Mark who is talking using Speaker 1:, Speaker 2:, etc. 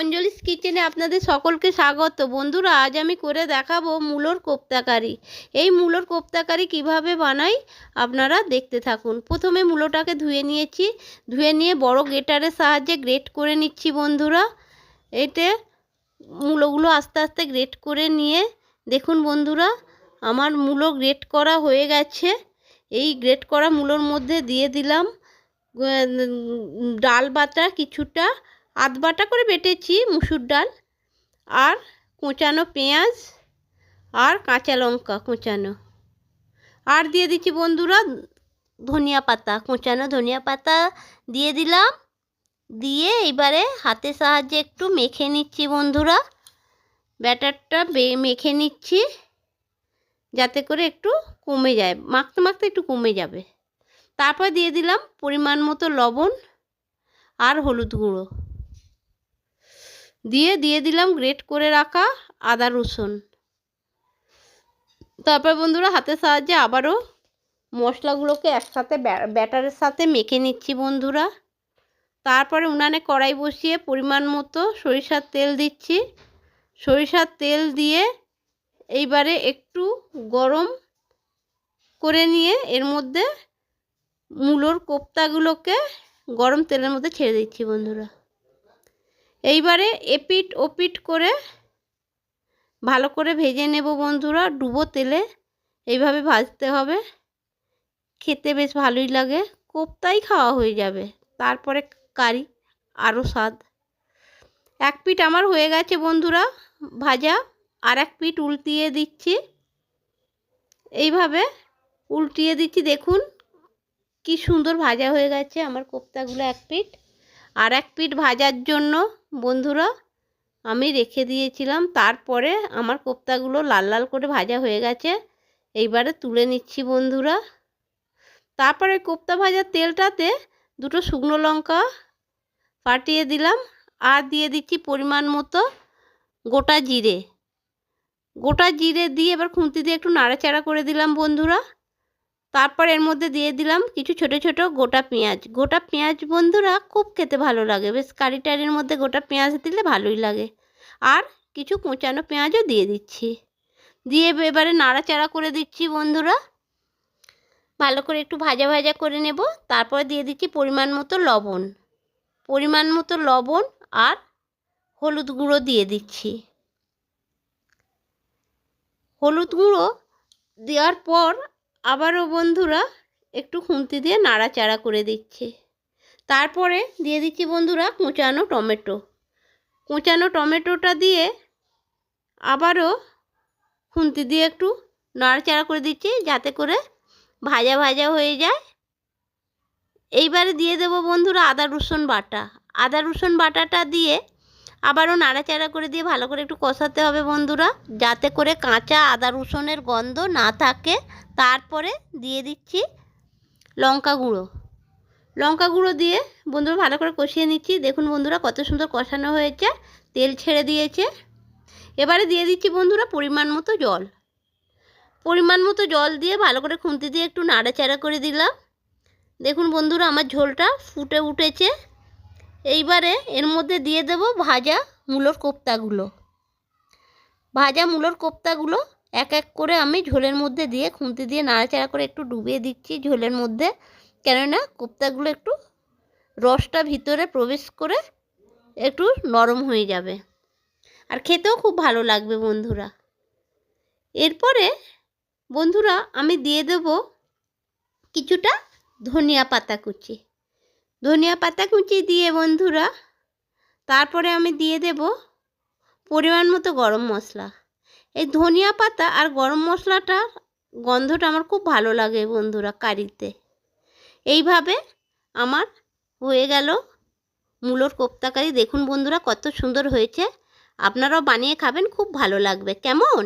Speaker 1: অঞ্জলিস কিচেনে আপনাদের সকলকে স্বাগত। বন্ধুরা, আজ আমি করে দেখাবো মূলোর কোপ্তাকারি। এই মূলোর কোপ্তাকারি কিভাবে বানাই আপনারা দেখতে থাকুন। প্রথমে মূলোটাকে ধুয়ে নিয়েছি, ধুয়ে নিয়ে বড় গ্রেটারের সাহায্যে গ্রেট করে নিচ্ছি। বন্ধুরা, এতে মূলোগুলো আস্তে আস্তে গ্রেট করে নিয়ে দেখুন বন্ধুরা, আমার মূলো গ্রেট করা হয়ে গেছে। এই গ্রেট করা মূলোর মধ্যে দিয়ে দিলাম ডাল বাটা, কিছুটা আধ বাটা করে বেটেছি মুসুর ডাল, আর কোঁচানো পেঁয়াজ আর কাঁচা লঙ্কা কোঁচানো, আর দিয়ে দিচ্ছি বন্ধুরা ধনিয়া পাতা, কোঁচানো ধনিয়া পাতা দিয়ে দিলাম। দিয়ে এবারে হাতের সাহায্যে একটু মেখে নিচ্ছি বন্ধুরা, ব্যাটারটা মেখে নিচ্ছি যাতে করে একটু কমে যায়, মাখতে মাখতে একটু কমে যাবে। তারপর দিয়ে দিলাম পরিমাণ মতো লবণ আর হলুদ গুঁড়ো, দিয়ে দিলাম গ্রেট করে রাখা আদা রসুন। তারপর বন্ধুরা হাতের সাহায্যে আবারও মশলাগুলোকে একসাথে ব্যাটারের সাথে মেখে নিচ্ছি বন্ধুরা। তারপরে উনানে কড়াই বসিয়ে পরিমাণ মতো সরিষার তেল দিচ্ছি। সরিষার তেল দিয়ে এইবারে একটু গরম করে নিয়ে এর মধ্যে মূলোর কোপ্তাগুলোকে গরম তেলের মধ্যে ছেড়ে দিচ্ছি বন্ধুরা। এইবারে এপিট ওপিট করে ভালো করে ভেজে নেব বন্ধুরা, ডুবো তেলে এইভাবে ভাজতে হবে। খেতে বেশ ভালোই লাগে, কোপ্তাই খাওয়া হয়ে যাবে, তারপরে কারি আরও স্বাদ। এক পিঠ আমার হয়ে গেছে বন্ধুরা ভাজা, আর এক পিঠ উল্টিয়ে দিচ্ছি। এইভাবে উল্টিয়ে দিচ্ছি, দেখুন কি সুন্দর ভাজা হয়ে গেছে আমার কোপ্তাগুলো। এক পিঠ, আর এক পিঠ ভাজার জন্য বন্ধুরা আমি রেখে দিয়েছিলাম। তারপরে আমার কোপ্তাগুলো লাল লাল করে ভাজা হয়ে গেছে, এইবারে তুলে নিচ্ছি বন্ধুরা। তারপরে কোপ্তা ভাজার তেলটাতে দুটো শুকনো লঙ্কা ফাটিয়ে দিলাম, আর দিয়ে দিচ্ছি পরিমাণ মতো গোটা জিরে। গোটা জিরে দিয়ে এবার খুন্তি দিয়ে একটু নাড়াচাড়া করে দিলাম বন্ধুরা। তারপর এর মধ্যে দিয়ে দিলাম কিছু ছোট ছোট গোটা পেঁয়াজ। গোটা পেঁয়াজ বন্ধুরা খুব খেতে ভালো লাগে, বেশ কারি টারির মধ্যে গোটা পেঁয়াজ দিলে ভালোই লাগে। আর কিছু কোঁচানো পেঁয়াজও দিয়ে দিচ্ছি, দিয়ে এবারে নাড়াচাড়া করে দিচ্ছি বন্ধুরা, ভালো করে একটু ভাজা ভাজা করে নেব। তারপরে দিয়ে দিচ্ছি পরিমাণ মতো লবণ, পরিমাণ মতো লবণ আর হলুদ গুঁড়ো দিয়ে দিচ্ছি। হলুদ গুঁড়ো দেওয়ার পর আবারও বন্ধুরা একটু খুন্তি দিয়ে নাড়াচাড়া করে দিচ্ছি। তারপরে দিয়ে দিচ্ছি বন্ধুরা কোঁচানো টমেটো। কোঁচানো টমেটোটা দিয়ে আবারও খুন্তি দিয়ে একটু নাড়াচাড়া করে দিচ্ছি যাতে করে ভাজা ভাজা হয়ে যায়। এইবারে দিয়ে দেবো বন্ধুরা আদা রসুন বাটা। আদা রসুন বাটাটা দিয়ে আবারও নাড়াচাড়া করে দিয়ে ভালো করে একটু কষাতে হবে বন্ধুরা, যাতে করে কাঁচা আদা রসুনের গন্ধ না থাকে। তারপরে দিয়ে দিচ্ছি লঙ্কা গুঁড়ো। লঙ্কা গুঁড়ো দিয়ে বন্ধুরা ভালো করে কষিয়ে নিচ্ছি। দেখুন বন্ধুরা কত সুন্দর কষানো হয়েছে, তেল ছেড়ে দিয়েছে। এবারে দিয়ে দিচ্ছি বন্ধুরা পরিমাণ মতো জল। পরিমাণ মতো জল দিয়ে ভালো করে খুন্তি দিয়ে একটু নাড়াচাড়া করে দিলাম। দেখুন বন্ধুরা আমার ঝোলটা ফুটে উঠেছে। এইবারে এর মধ্যে দিয়ে দেব ভাজা মূলোর কোপ্তাগুলো। ভাজা মূলোর কোপ্তাগুলো এক এক করে আমি ঝোলের মধ্যে দিয়ে খুন্তি দিয়ে নাড়াচাড়া করে একটু ডুবিয়ে দিচ্ছি ঝোলের মধ্যে, কেননা কোপ্তাগুলো একটু রসটা ভিতরে প্রবেশ করে একটু নরম হয়ে যাবে, আর খেতেও খুব ভালো লাগবে বন্ধুরা। এরপরে বন্ধুরা আমি দিয়ে দেব কিছুটা ধনিয়া পাতা কুচি। ধনিয়া পাতা কুচি দিয়ে বন্ধুরা তারপরে আমি দিয়ে দেব পরিমাণ মতো গরম মশলা। এই ধনিয়া পাতা আর গরম মশলাটার গন্ধটা আমার খুব ভালো লাগে বন্ধুরা কারিতে। এইভাবে আমার হয়ে গেল মূলোর কোপ্তাকারি। দেখুন বন্ধুরা কত সুন্দর হয়েছে, আপনারাও বানিয়ে খাবেন, খুব ভালো লাগবে। কেমন?